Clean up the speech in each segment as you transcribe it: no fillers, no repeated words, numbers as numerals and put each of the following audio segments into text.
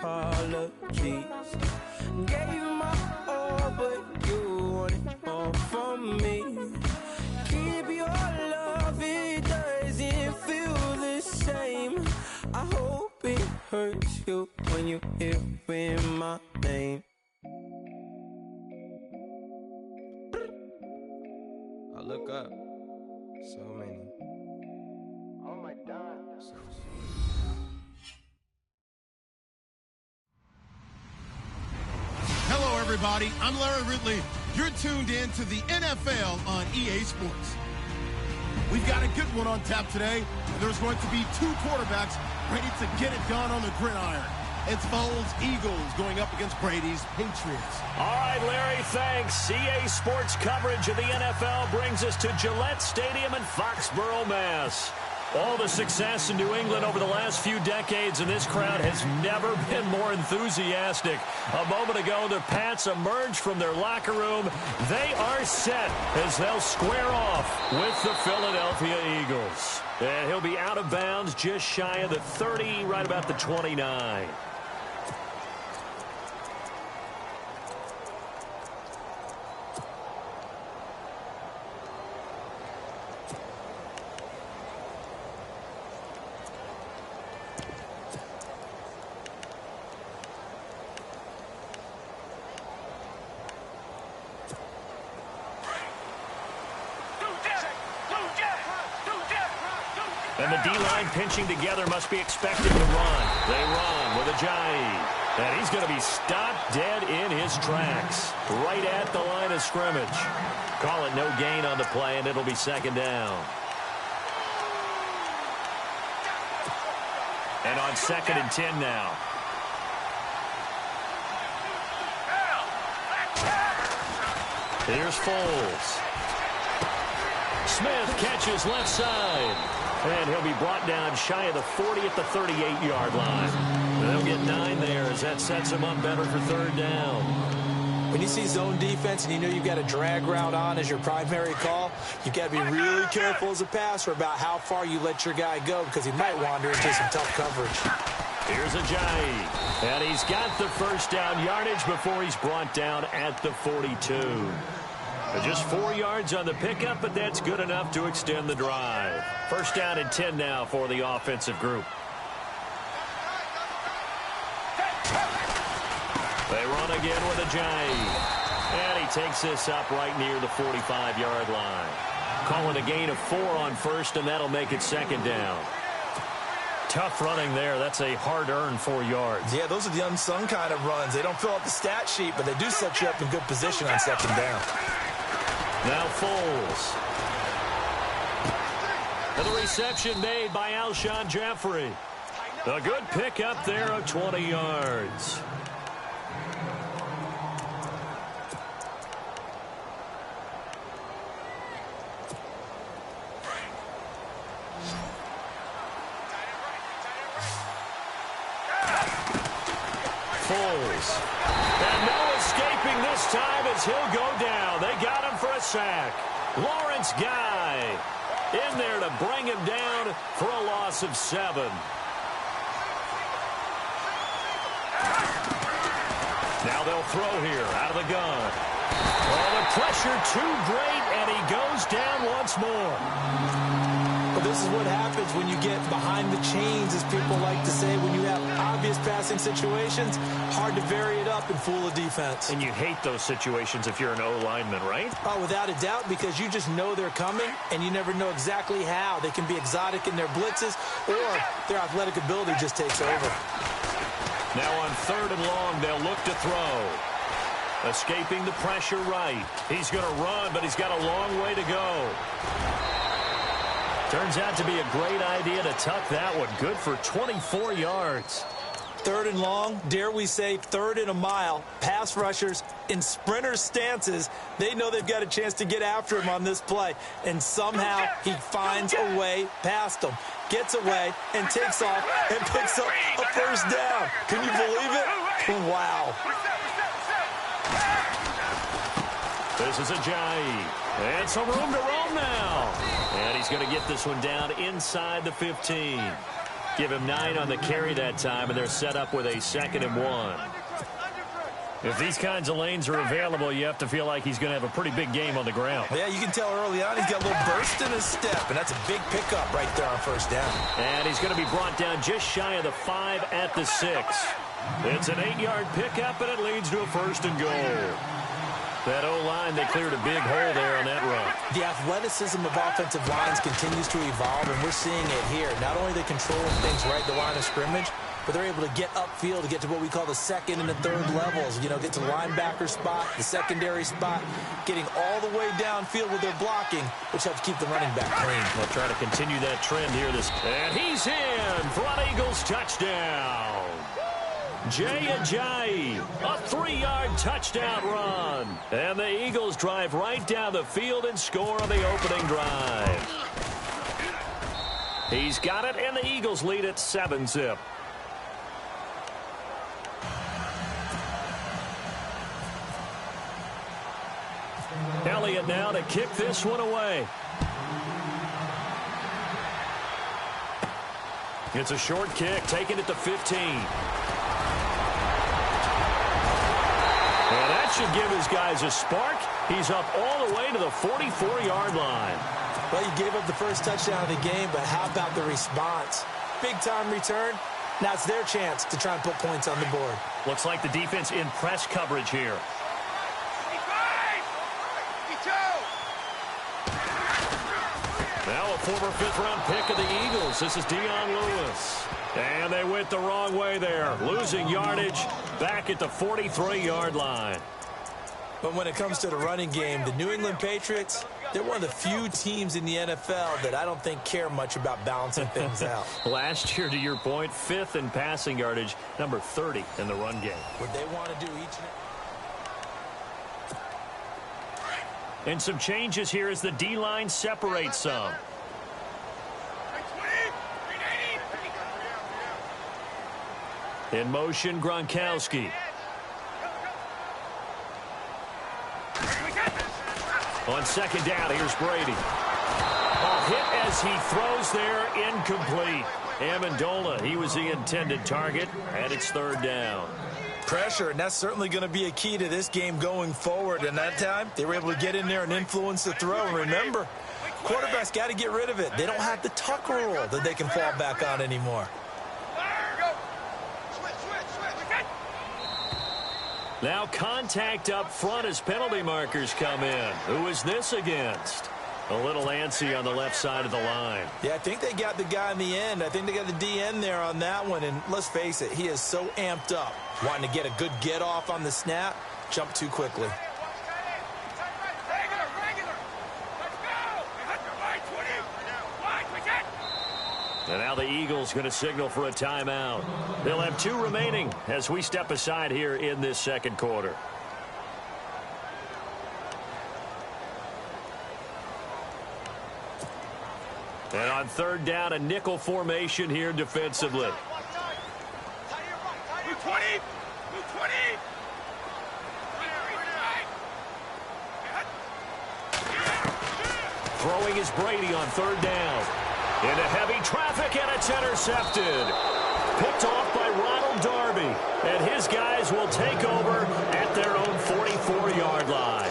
apologies. Gave you my all, but you wanted more from me. Keep your love, it doesn't feel the same. I hope it hurts you when you hear my name. I look up, so many. Oh my God. Hello, everybody. I'm Larry Ridley. You're tuned in to the NFL on EA Sports. We've got a good one on tap today. There's going to be two quarterbacks ready to get it done on the gridiron. It's Foles' Eagles going up against Brady's Patriots. All right, Larry, thanks. EA Sports coverage of the NFL brings us to Gillette Stadium in Foxborough, Mass. All the success in New England over the last few decades, and this crowd has never been more enthusiastic. A moment ago, the Pats emerged from their locker room. They are set as they'll square off with the Philadelphia Eagles. And he'll be out of bounds just shy of the 30, right about the 29. And the D-line pinching together must be expected to run. They run with Ajayi. And he's going to be stopped dead in his tracks. Right at the line of scrimmage. Call it no gain on the play, and it'll be second down. And on 2nd and 10 now. Here's Foles. Smith catches left side. And he'll be brought down shy of the 40 at the 38-yard line. They'll get 9 there as that sets him up better for third down. When you see zone defense and you know you've got a drag route on as your primary call, you've got to be really careful as a passer about how far you let your guy go because he might wander into some tough coverage. Here's Ajayi. And he's got the first down yardage before he's brought down at the 42. Just 4 yards on the pickup, but that's good enough to extend the drive. First down and 10 now for the offensive group. They run again with Ajayi. And he takes this up right near the 45-yard line. Call it a gain of 4 on first, and that'll make it second down. Tough running there. That's a hard-earned 4 yards. Yeah, those are the unsung kind of runs. They don't fill out the stat sheet, but they do set you up in good position on second down. Now Foles. And the reception made by Alshon Jeffrey. A good pickup there of 20 yards. Foles. And no escaping this time as he'll go down. They got him for a sack. Lawrence Guy in there to bring him down for a loss of 7. Now they'll throw here out of the gun. Oh, the pressure too great, and he goes down once more. Well, this is what happens when you get behind the chains, as people like to say. When you have obvious passing situations, hard to vary it up and fool the defense. And you hate those situations if you're an O-lineman, right? Oh, without a doubt, because you just know they're coming, and you never know exactly how. They can be exotic in their blitzes, or their athletic ability just takes over. Now on 3rd and long, they'll look to throw. Escaping the pressure right. He's going to run, but he's got a long way to go. Turns out to be a great idea to tuck that one. Good for 24 yards. 3rd and long, dare we say 3rd and a mile. Pass rushers in sprinter stances, they know they've got a chance to get after him on this play. And somehow he finds a way past them. Gets away and takes off and picks up a first down. Can you believe it? Wow. This is Ajayi. And some room to roam now. And he's going to get this one down inside the 15. Give him 9 on the carry that time, and they're set up with a 2nd and 1. If these kinds of lanes are available, you have to feel like he's going to have a pretty big game on the ground. Yeah, you can tell early on he's got a little burst in his step, and that's a big pickup right there on first down. And he's going to be brought down just shy of the 5 at the 6. It's an 8-yard pickup, and it leads to a 1st and goal. That O-line, they cleared a big hole there on that run. The athleticism of offensive lines continues to evolve, and we're seeing it here. Not only are they controlling things right at the line of scrimmage, but they're able to get upfield to get to what we call the 2nd and the 3rd levels. You know, get to the linebacker spot, the secondary spot, getting all the way downfield with their blocking, which helps keep the running back clean. They'll try to continue that trend here. And he's in for an Eagles touchdown. Jay Ajayi, a 3-yard touchdown run. And the Eagles drive right down the field and score on the opening drive. He's got it, and the Eagles lead at 7-zip. Elliott now to kick this one away. It's a short kick, taking it to 15. And that should give his guys a spark. He's up all the way to the 44-yard line. Well, you gave up the first touchdown of the game, but how about the response? Big-time return. Now it's their chance to try and put points on the board. Looks like the defense in press coverage here. Now a former 5th-round pick of the Eagles. This is Dion Lewis. And they went the wrong way there. Losing yardage back at the 43-yard line. But when it comes to the running game, the New England Patriots, they're one of the few teams in the NFL that I don't think care much about balancing things out. Last year, to your point, 5th in passing yardage, number 30 in the run game. What they want to do each and some changes here as the D-line separates some. In motion, Gronkowski. On 2nd down, here's Brady. A hit as he throws there, incomplete. Amendola, he was the intended target, and it's 3rd down. pressure, and that's certainly going to be a key to this game going forward. And that time, they were able to get in there and influence the throw. And remember, quarterbacks got to get rid of it. They don't have the Tucker rule that they can fall back on anymore. Now contact up front as penalty markers come in. Who is this against? A little antsy on the left side of the line. Yeah, I think they got the guy in the end. I think they got the DN there on that one. And let's face it, he is so amped up, wanting to get a good get off on the snap, jump too quickly. And now the Eagles going to signal for a timeout. They'll have 2 remaining as we step aside here in this second quarter. And on 3rd down, a nickel formation here defensively. Throwing is Brady on 3rd down. Into heavy traffic, and it's intercepted. Picked off by Ronald Darby. And his guys will take over at their own 44-yard line.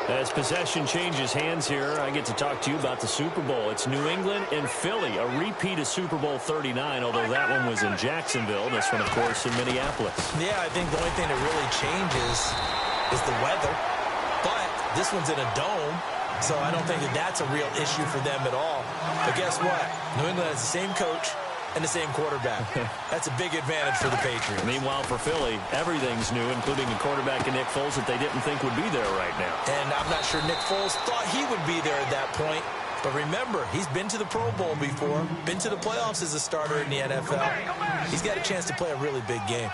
As possession changes hands here, I get to talk to you about the Super Bowl. It's New England and Philly, a repeat of Super Bowl 39, although that one was in Jacksonville. This one, of course, in Minneapolis. Yeah, I think the only thing that really changes is the weather. But this one's in a dome, so I don't think that that's a real issue for them at all. But guess what? New England has the same coach and the same quarterback. That's a big advantage for the Patriots. Meanwhile, for Philly, everything's new, including a quarterback in Nick Foles that they didn't think would be there right now. And I'm not sure Nick Foles thought he would be there at that point. But remember, he's been to the Pro Bowl before, been to the playoffs as a starter in the NFL. He's got a chance to play a really big game.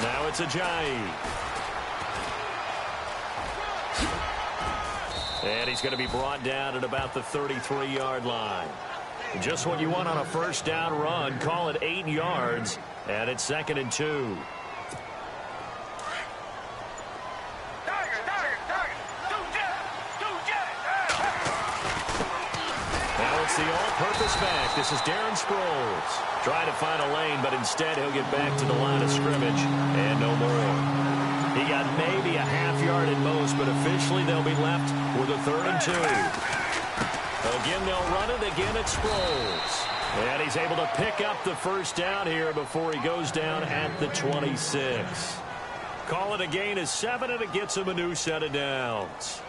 Now it's Ajayi. And he's going to be brought down at about the 33-yard line. Just what you want on a first down run. Call it 8 yards. And it's 2nd and 2. Now It's the all-purpose back. This is Darren Sproles. Trying to find a lane, but instead he'll get back to the line of scrimmage and no more. He got maybe a half yard at most, but officially they'll be left with a 3rd and 2. Again, they'll run it. Again, it's Sproles. And he's able to pick up the first down here before he goes down at the 26. Call it a gain of 7, and it gets him a new set of downs.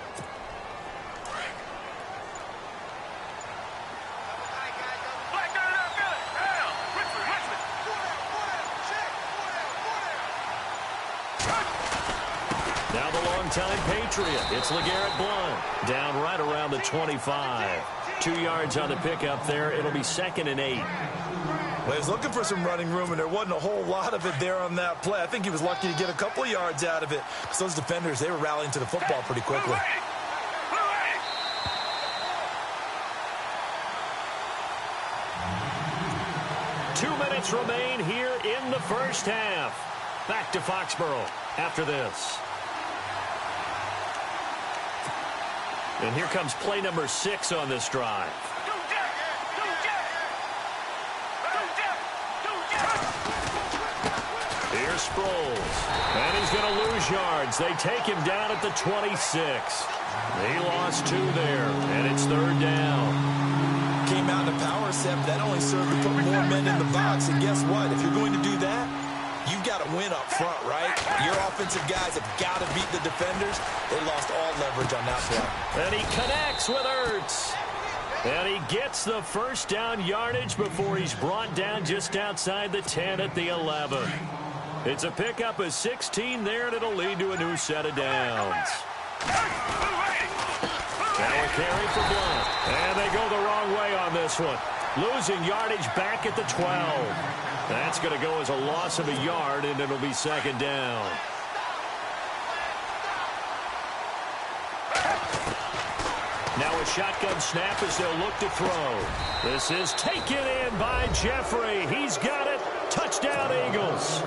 Now the longtime Patriot. It's LeGarrette Blount. Down right around the 25. 2 yards on the pickup there. It'll be 2nd and 8. Well, he was looking for some running room, and there wasn't a whole lot of it there on that play. I think he was lucky to get a couple of yards out of it. Because those defenders, they were rallying to the football pretty quickly. Two minutes remain here in the first half. Back to Foxborough after this. And here comes play number 6 on this drive. Here's Sproles. And he's going to lose yards. They take him down at the 26. He lost 2 there, and it's 3rd down. Came out in a power set, but that only served to put more men in the box. And guess what? If you're going to do that, you've got to win up front, right? Your offensive guys have got to beat the defenders. They lost all leverage on that play. And he connects with Ertz. And he gets the first down yardage before he's brought down just outside the 10 at the 11. It's a pickup of 16 there, and it'll lead to a new set of downs. Now a carry for Blount. And they go the wrong way on this one. Losing yardage back at the 12. That's going to go as a loss of a yard, and it'll be 2nd down. Now a shotgun snap as they'll look to throw. This is taken in by Jeffrey. He's got it. Touchdown, Eagles.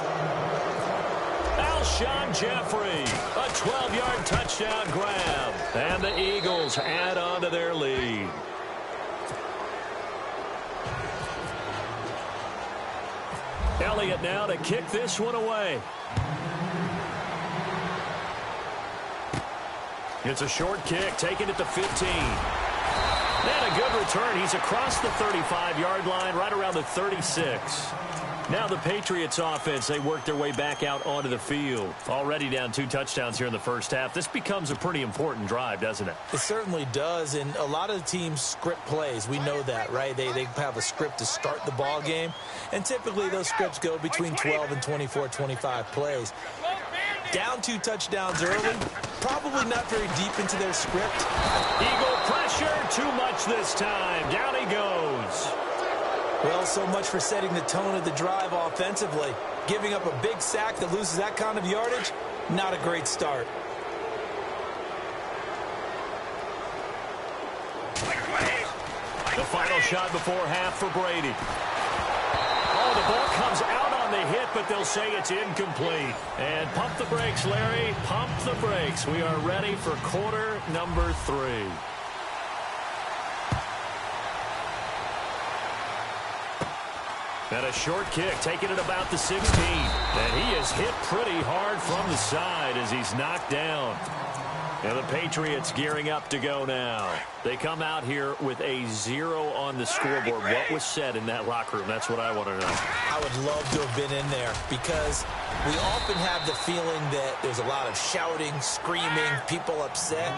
Alshon Jeffrey, a 12-yard touchdown grab. And the Eagles add on to their lead. Elliott now to kick this one away. It's a short kick, taken at the 15. And a good return. He's across the 35-yard line, right around the 36. Now the Patriots offense, they work their way back out onto the field. Already down 2 touchdowns here in the first half. This becomes a pretty important drive, doesn't it? It certainly does, and a lot of the teams script plays. We know that, right? They have a script to start the ball game, and typically those scripts go between 12 and 24, 25 plays. Down 2 touchdowns early, probably not very deep into their script. Eagle pressure, too much this time. Down he goes. Well, so much for setting the tone of the drive offensively. Giving up a big sack that loses that kind of yardage, not a great start. The final shot before half for Brady. Oh, the ball comes out on the hit, but they'll say it's incomplete. And pump the brakes, Larry. Pump the brakes. We are ready for quarter number 3. And a short kick, taking it about the 16. And he is hit pretty hard from the side as he's knocked down. And the Patriots gearing up to go now. They come out here with a 0 on the scoreboard. What was said in that locker room? That's what I want to know. I would love to have been in there because we often have the feeling that there's a lot of shouting, screaming, people upset.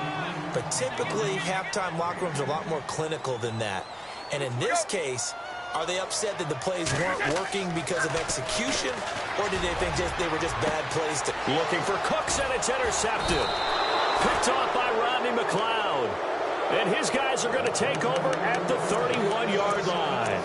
But typically, halftime locker rooms are a lot more clinical than that. And in this case, are they upset that the plays weren't working because of execution? Or did they think they were just bad plays? Looking for Cooks, and it's intercepted. Picked off by Rodney McLeod. And his guys are going to take over at the 31-yard line.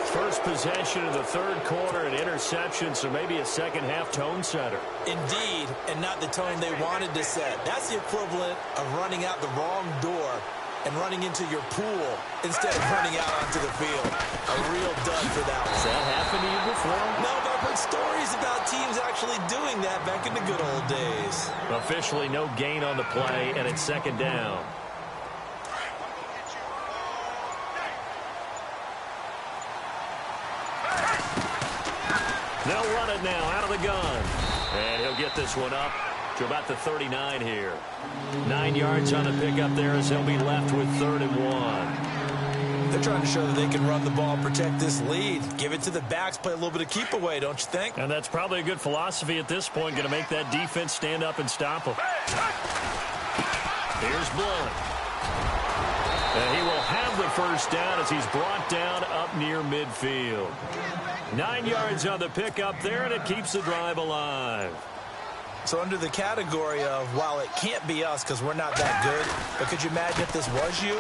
First possession of the third quarter, an interception, so maybe a second-half tone setter. Indeed, and not the tone they wanted to set. That's the equivalent of running out the wrong door and running into your pool instead of running out onto the field. A real dud for that one. Has that happened to you before? No, but I've heard stories about teams actually doing that back in the good old days. Officially no gain on the play, and it's 2nd down. They'll run it now out of the gun. And he'll get this one up to about the 39 here. 9 yards on the pickup there as he'll be left with 3rd and 1. They're trying to show that they can run the ball, protect this lead. Give it to the backs, play a little bit of keep away, don't you think? And that's probably a good philosophy at this point, going to make that defense stand up and stop them. Here's Blunt. And he will have the first down as he's brought down up near midfield. 9 yards on the pickup there, and it keeps the drive alive. So under the category of, while it can't be us because we're not that good, but could you imagine if this was you?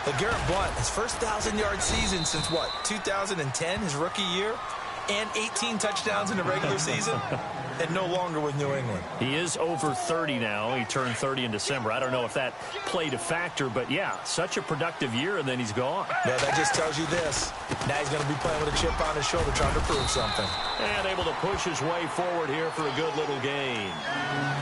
LeGarrette Blount, his first 1,000-yard season since, what, 2010, his rookie year? And 18 touchdowns in the regular season? And no longer with New England. He is over 30 now. He turned 30 in December. I don't know if that played a factor, but yeah, such a productive year, and then he's gone. Yeah, that just tells you this. Now he's going to be playing with a chip on his shoulder trying to prove something. And able to push his way forward here for a good little gain.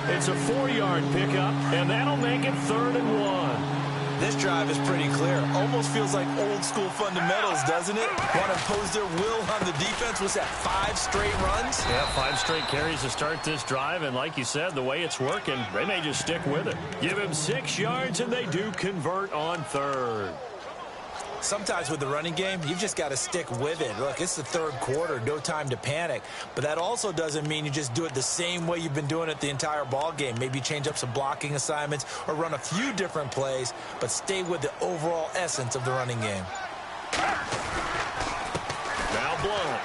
It's a 4-yard pickup, and that'll make it 3rd and 1. This drive is pretty clear. Almost feels like old-school fundamentals, doesn't it? Want to impose their will on the defense. Was that 5 straight runs? Yeah, 5 straight carries to start this drive, and like you said, the way it's working, they may just stick with it. Give him 6 yards, and they do convert on 3rd. Sometimes with the running game, you've just got to stick with it. Look, it's the 3rd quarter, no time to panic. But that also doesn't mean you just do it the same way you've been doing it the entire ball game. Maybe change up some blocking assignments or run a few different plays, but stay with the overall essence of the running game. Now Blount.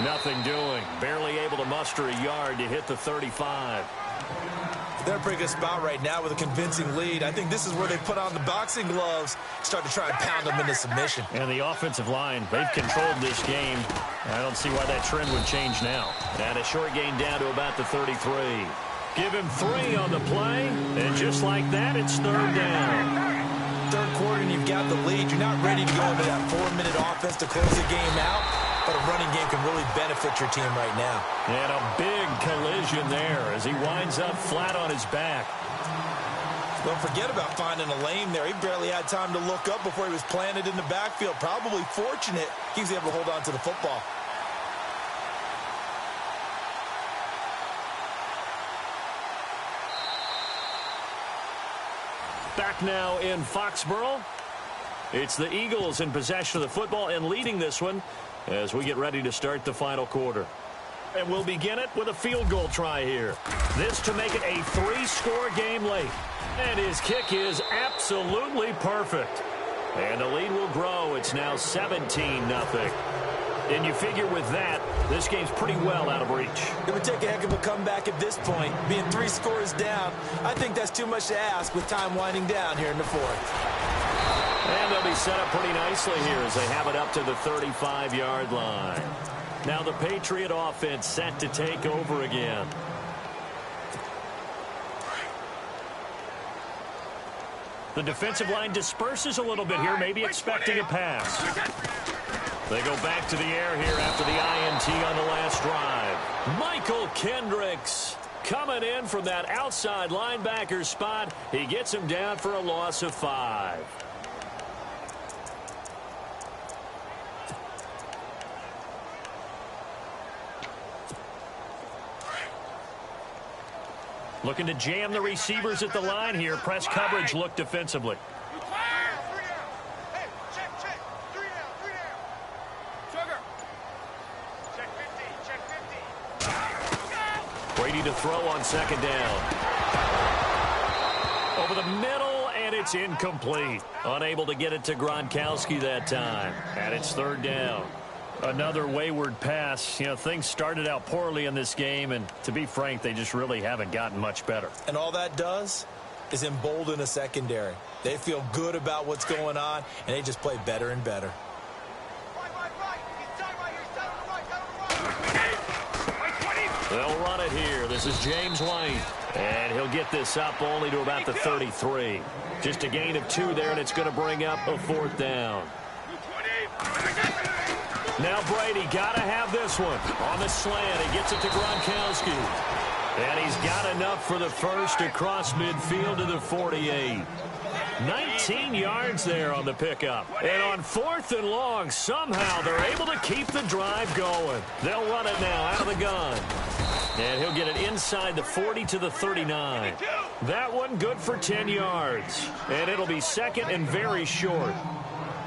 Nothing doing. Barely able to muster a yard to hit the 35. They're in a pretty good spot right now with a convincing lead. I think this is where they put on the boxing gloves, start to try and pound them into submission. And the offensive line, they've controlled this game. I don't see why that trend would change now. And a short gain down to about the 33. Give him 3 on the play, and just like that, it's 3rd down. 3rd quarter, and you've got the lead. You're not ready to go into that 4-minute offense to close the game out. But a running game can really benefit your team right now. And a big collision there as he winds up flat on his back. Don't forget about finding a lane there. He barely had time to look up before he was planted in the backfield. Probably fortunate he was able to hold on to the football. Back now in Foxborough. It's the Eagles in possession of the football and leading this one as we get ready to start the final quarter. And we'll begin it with a field goal try here. This to make it a 3-score game late. And his kick is absolutely perfect. And the lead will grow. It's now 17-0. And you figure with that, this game's pretty well out of reach. It would take a heck of a comeback at this point. Being 3 scores down, I think that's too much to ask with time winding down here in the 4th. And they'll be set up pretty nicely here as they have it up to the 35-yard line. Now the Patriot offense set to take over again. The defensive line disperses a little bit here, maybe expecting a pass. They go back to the air here after the INT on the last drive. Michael Kendricks coming in from that outside linebacker spot. He gets him down for a loss of 5. Looking to jam the receivers at the line here. Press coverage look defensively. Brady to throw on 2nd down. Over the middle, and it's incomplete. Unable to get it to Gronkowski that time. And it's 3rd down. Another wayward pass. You know, things started out poorly in this game, and to be frank, they just really haven't gotten much better. And all that does is embolden a secondary. They feel good about what's going on, and they just play better and better. They'll run it here. This is James White. And he'll get this up only to about the 33. Just a gain of 2 there, and it's going to bring up a 4th down. Now Brady got to have this one. On the slant, he gets it to Gronkowski. And he's got enough for the first across midfield to the 48. 19 yards there on the pickup. And on 4th and long, somehow they're able to keep the drive going. They'll run it now out of the gun. And he'll get it inside the 40 to the 39. That one good for 10 yards. And it'll be second and very short.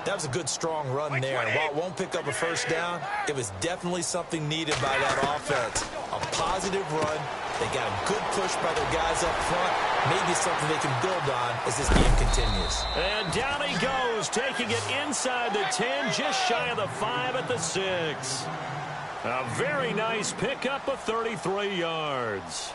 That was a good, strong run there. And while it won't pick up a first down, it was definitely something needed by that offense. A positive run. They got a good push by their guys up front. Maybe something they can build on as this game continues. And down he goes, taking it inside the 10, just shy of the 5 at the 6. A very nice pickup of 33 yards.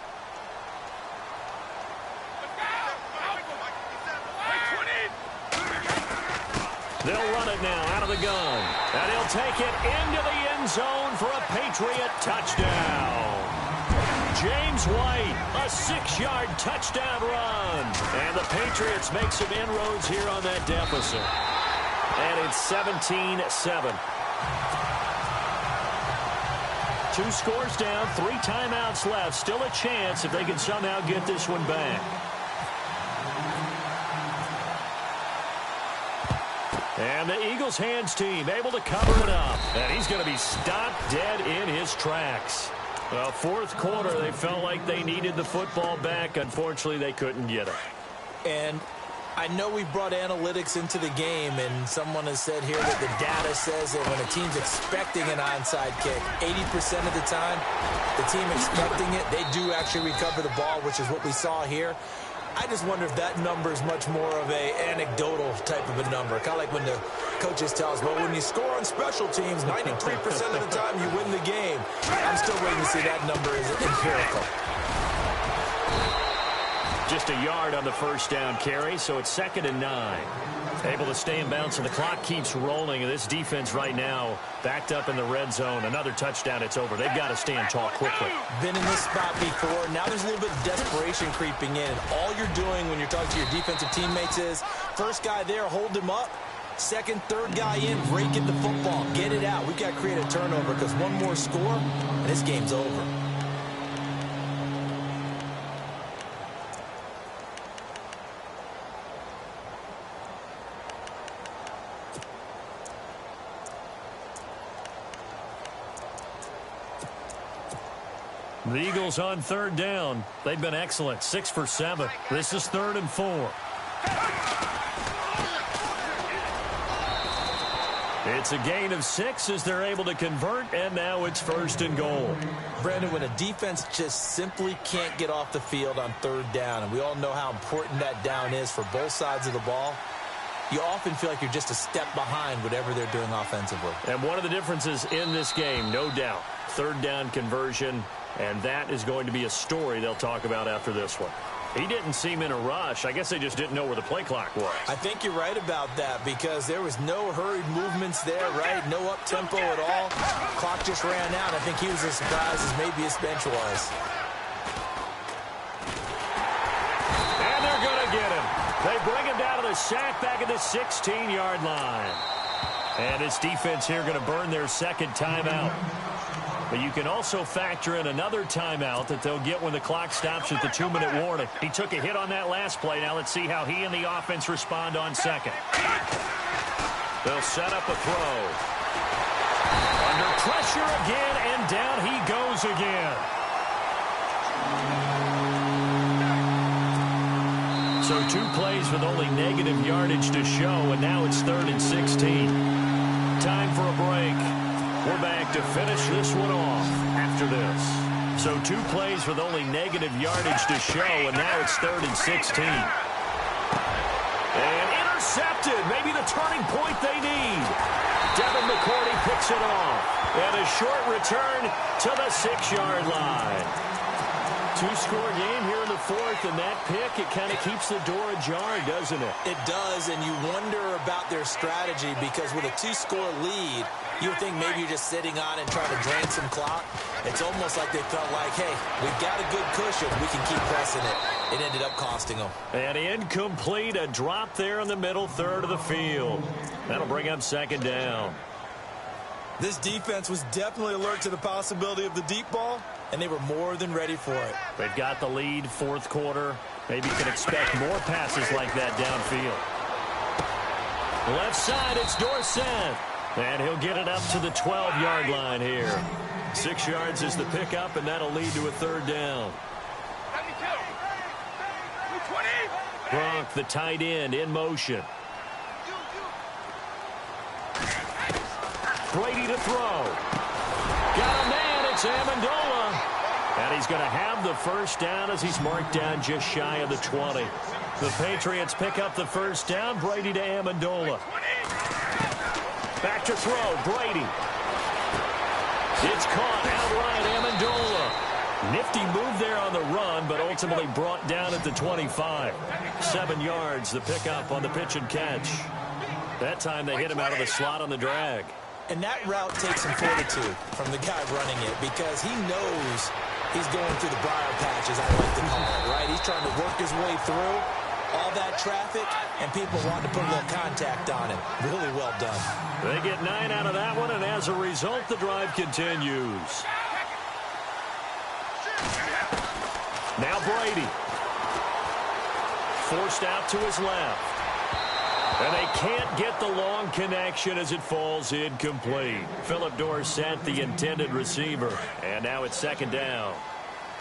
They'll run it now out of the gun. And he'll take it into the end zone for a Patriot touchdown. James White, a 6-yard touchdown run. And the Patriots make some inroads here on that deficit. And it's 17-7. 2 scores down, 3 timeouts left. Still a chance if they can somehow get this one back. And the Eagles hands team able to cover it up. And he's going to be stopped dead in his tracks. Well, 4th quarter, they felt like they needed the football back. Unfortunately, they couldn't get it. And I know we brought analytics into the game, and someone has said here that the data says that when a team's expecting an onside kick, 80% of the time, the team expecting it, they do actually recover the ball, which is what we saw here. I just wonder if that number is much more of a anecdotal type of a number. Kind of like when the coaches tell us, well, when you score on special teams, 93% of the time you win the game. I'm still waiting to see that number is empirical. Just a yard on the first down carry, so it's 2nd and 9. Able to stay in bounds, and the clock keeps rolling. And this defense right now backed up in the red zone. Another touchdown, it's over. They've got to stand tall quickly. Been in this spot before. Now there's a little bit of desperation creeping in. And all you're doing when you're talking to your defensive teammates is, first guy there, hold him up. Second, third guy in, break it the football. Get it out. We've got to create a turnover because one more score, and this game's over. The Eagles on 3rd down. They've been excellent. 6 for 7. This is 3rd and 4. It's a gain of 6 as they're able to convert, and now it's 1st and goal. Brandon, when a defense just simply can't get off the field on 3rd down, and we all know how important that down is for both sides of the ball, you often feel like you're just a step behind whatever they're doing offensively. And one of the differences in this game, no doubt, 3rd down conversion. And that is going to be a story they'll talk about after this one. He didn't seem in a rush. I guess they just didn't know where the play clock was. I think you're right about that because there was no hurried movements there, right? No up-tempo at all. Clock just ran out. I think he was as surprised as maybe his bench was. And they're going to get him. They bring him down to the sack back at the 16-yard line. And his defense here going to burn their 2nd timeout. But you can also factor in another timeout that they'll get when the clock stops at the 2-minute warning. He took a hit on that last play. Now let's see how he and the offense respond on 2nd. They'll set up a throw. Under pressure again, and down he goes again. So 2 plays with only negative yardage to show, and now it's 3rd and 16. Time for a break. We're back to finish this one off after this. So 2 plays with only negative yardage to show, and now it's 3rd and 16. And intercepted. Maybe the turning point they need. Devin McCourty picks it off. And a short return to the 6-yard line. 2-score game here in the 4th, and that pick, it kind of keeps the door ajar, doesn't it? It does, and you wonder about their strategy because with a 2-score lead, you would think maybe you're just sitting on and trying to drain some clock. It's almost like they felt like, hey, we've got a good cushion. We can keep pressing it. It ended up costing them. And incomplete, a drop there in the middle third of the field. That'll bring up 2nd down. This defense was definitely alert to the possibility of the deep ball, and they were more than ready for it. They've got the lead 4th quarter. Maybe you can expect more passes like that downfield. Left side, it's Dorsett. And he'll get it up to the 12-yard line here. 6 yards is the pickup, and that'll lead to a third down. Gronk, the tight end, in motion. Brady to throw. Got a man, it's Amendola. And he's going to have the first down as he's marked down just shy of the 20. The Patriots pick up the first down. Brady to Amendola. Back to throw, Brady. It's caught outright, Amendola. Nifty move there on the run, but ultimately brought down at the 25. 7 yards, the pickup on the pitch and catch. That time they hit him out of the slot on the drag. And that route takes some fortitude from the guy running it because he knows he's going through the briar patch, as I like to call it, right? He's trying to work his way through all that traffic, and people want to put a little contact on him. Really well done. They get 9 out of that one, and as a result, the drive continues. Now Brady. Forced out to his left. And they can't get the long connection as it falls incomplete. Philip Dorsett, the intended receiver. And now it's second down.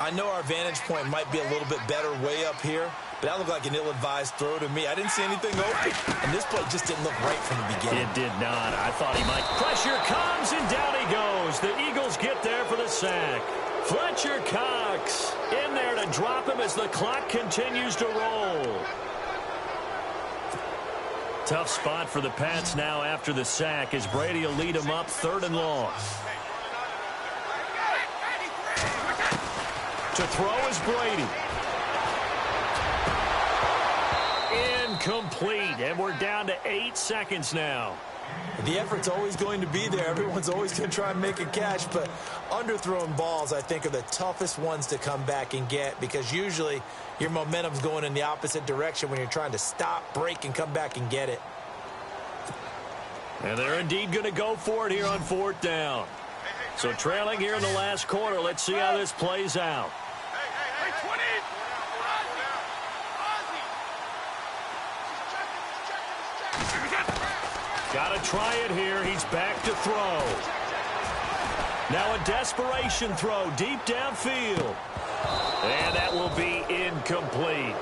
I know our vantage point might be a little bit better way up here, but that looked like an ill-advised throw to me. I didn't see anything open, and this play just didn't look right from the beginning. It did not. I thought he might. Pressure comes, and down he goes. The Eagles get there for the sack. Fletcher Cox in there to drop him as the clock continues to roll. Tough spot for the Pats now after the sack as Brady will lead him up 3rd and long. To throw is Brady. Incomplete, and we're down to 8 seconds now. The effort's always going to be there. Everyone's always going to try and make a catch, but underthrown balls, I think, are the toughest ones to come back and get because usually your momentum's going in the opposite direction when you're trying to stop, break, and come back and get it. And they're indeed going to go for it here on 4th down. So trailing here in the last quarter, let's see how this plays out. Got to try it here. He's back to throw. Now a desperation throw deep downfield. And that will be incomplete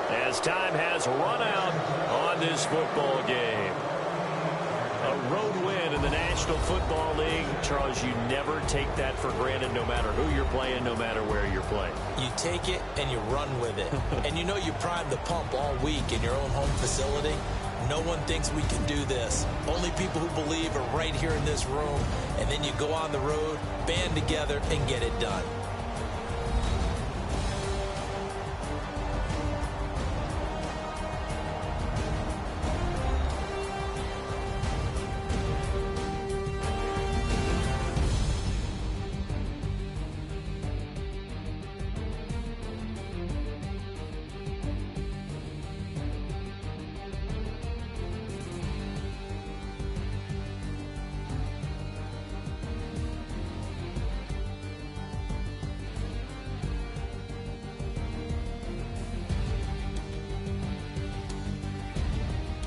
as time has run out on this football game. A road win in the National Football League. Charles, you never take that for granted no matter who you're playing, no matter where you're playing. You take it and you run with it. And you know you primed the pump all week in your own home facility. No one thinks we can do this. Only people who believe are right here in this room. And then you go on the road, band together, and get it done.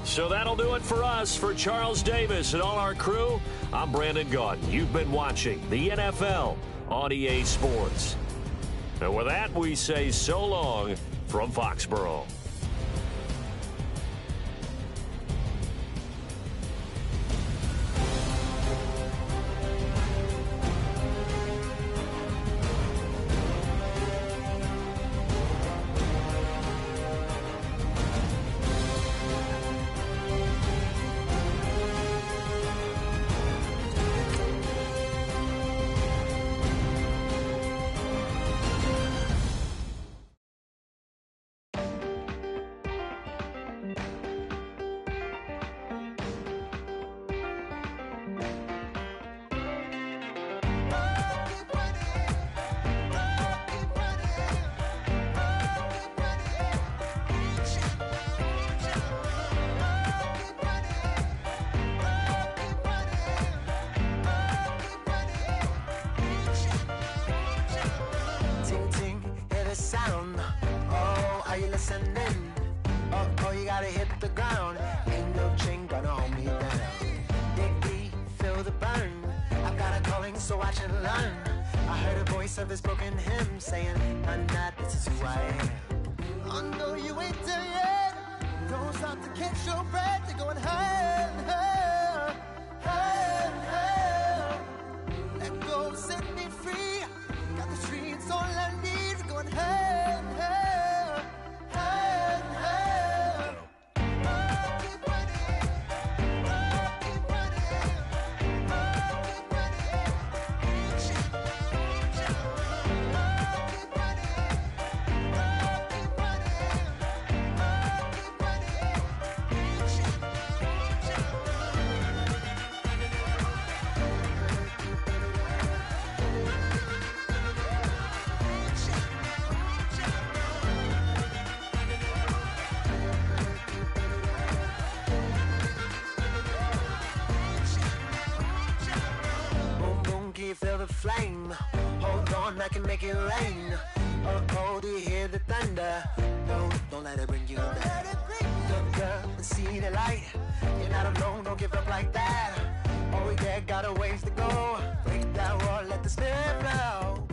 So that'll do it for us. For Charles Davis and all our crew, I'm Brandon Gaudin. You've been watching the NFL on EA Sports. And with that, we say so long from Foxborough. descending. Oh, you gotta hit the ground. Ain't no chain gonna hold me down. Dig deep, feel the burn. I've got a calling, so watch and learn. I heard a voice of his broken hymn saying, I'm not, this is who I am. I know you ain't there yet. Don't stop to catch your breath. You're going higher, higher, higher, higher. Let go, set me free. Got the streets, all I need. We're going higher, higher, higher, higher. Oh, keep running. Oh, keep running. Oh, keep running. Reach out, reach out. Oh, keep running. Oh, keep running. Oh, keep running. Reach out, reach out. Boom, boom, can you feel the flame? Hold on, I can make it rain. Oh, do you hear the thunder? No, don't let it bring you down. Look up and see the light. You're not alone, don't give up like that. Oh, yeah, got a ways to go. Break that wall, let the spirit flow.